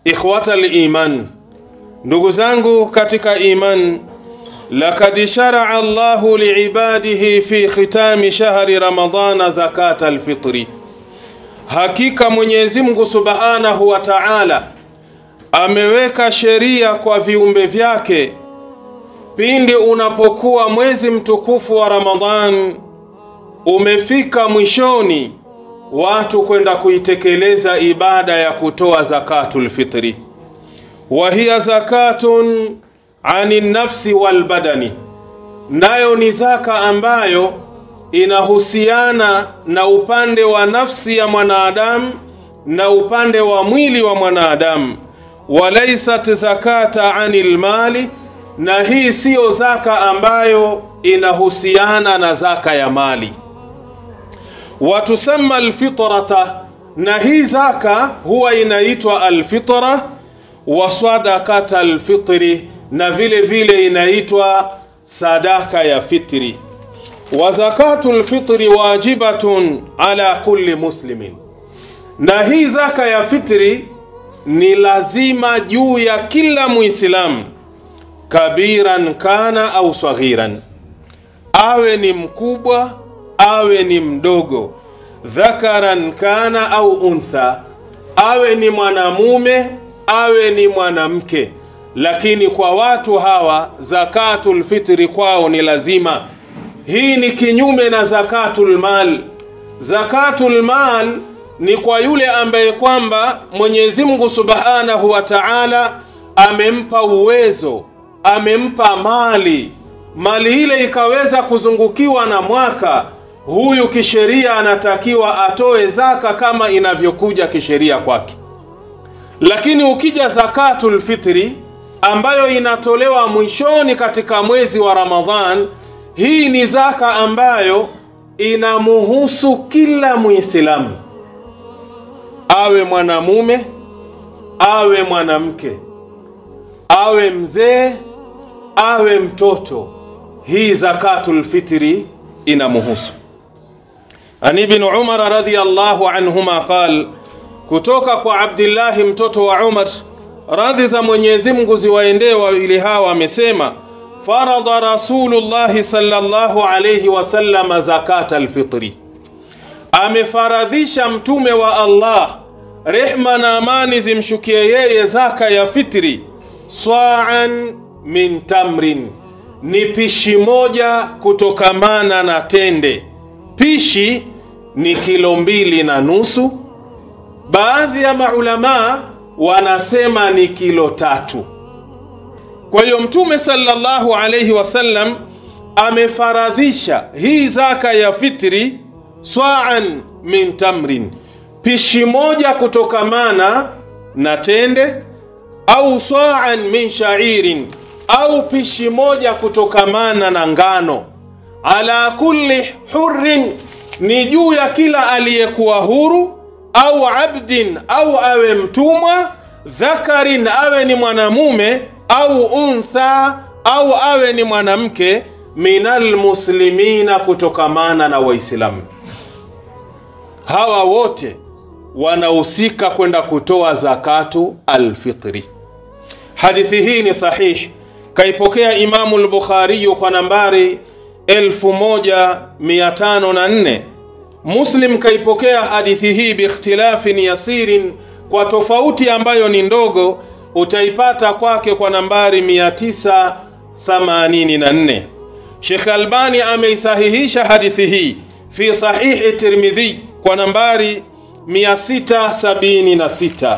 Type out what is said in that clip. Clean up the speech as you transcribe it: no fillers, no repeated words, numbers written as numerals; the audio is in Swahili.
Ikhwatal iman, ndugu zangu katika iman, laqad shara'a Allahu liibadihi fi khitami shahri Ramadhana zakata alfitri. Hakika Mwenyezi Mungu Subhanahu wa Ta'ala ameweka sheria kwa viumbe vyake pindi unapokuwa mwezi mtukufu wa Ramadhan umefika mwishoni, watu kwenda kuitekeleza ibada ya kutoa zakatul fitri. Wa hiya zakatun ani nafsi wal badani, nayo ni zaka ambayo inahusiana na upande wa nafsi ya mwanadamu na upande wa mwili wa mwanadamu. Walaysat zakata anil mali, na hii sio zaka ambayo inahusiana na zaka ya mali. Watusamma alfitrata, na hii zaka huwa inaitwa alfitra, wa sadaqata alfitri, na vile vile inaitwa sadaka ya fitri. Wa zakatul fitri wajibatun ala kulli muslimin, na hii zaka ya fitri ni lazima juu ya kila muislamu, kabiran kana au saghiran, awe ni mkubwa awe ni mdogo, dhakaran kana au untha, awe ni mwanamume awe ni mwanamke. Lakini kwa watu hawa zakatul fitri kwao ni lazima. Hii ni kinyume na zakatul mal. Zakatul mal ni kwa yule ambaye kwamba Mwenyezi Mungu Subhanahu wa Ta'ala amempa uwezo, amempa mali ile ikaweza kuzungukiwa na mwaka. Huyu kisheria anatakiwa atoe zaka kama inavyokuja kisheria kwake. Lakini ukija zakatul fitri ambayo inatolewa mwishoni katika mwezi wa Ramadhan, hii ni zaka ambayo inamuhusu kila muislamu, awe mwanamume awe mwanamke, awe mzee awe mtoto. Hii zakatul fitri inamuhusu. Ani ibn Umar radhiyallahu anhuma qal, kutoka kwa Abdullah mtoto wa Umar, radhi za Mwenyezi Mungu ziwaendee wawili hawa, amesema farada Rasulullah sallallahu alayhi wasallam zakatal fitri, amefaradhisha mtume wa Allah, rehma na amani zimshukie yeye, zaka ya fitri. Swa'an min tamrin, ni pishi moja kutokamana na tende. Pishi ni kilo 2.5. Baadhi ya maulama wanasema ni kilo 3. Kwa hiyo mtume sallallahu alayhi wasallam amefaradhisha hii zaka ya fitri, swa'an min tamrin, pishi moja kutokamana na tende, au swa'an min sha'irin, au pishi moja kutokamana na ngano. Ala kulli hurrin, ni juu ya kila aliyekuwa huru, au abdin, au awe mtumwa, dhakarin, awe ni mwanamume, au untha, au awe ni mwanamke, minal muslimina, kutokamana na waislamu. Hawa wote wanahusika kwenda kutoa zakatu alfitri. Hadithi hii ni sahih, kaipokea Imamu al-Bukhari kwa nambari 1504. Muslim kaipokea hadithi hii biikhtilafin yasirin, kwa tofauti ambayo ni ndogo, utaipata kwake kwa nambari 984. Sheikh Albani ameisahihisha hadithi hii fi sahihi Tirmidhi kwa nambari 676.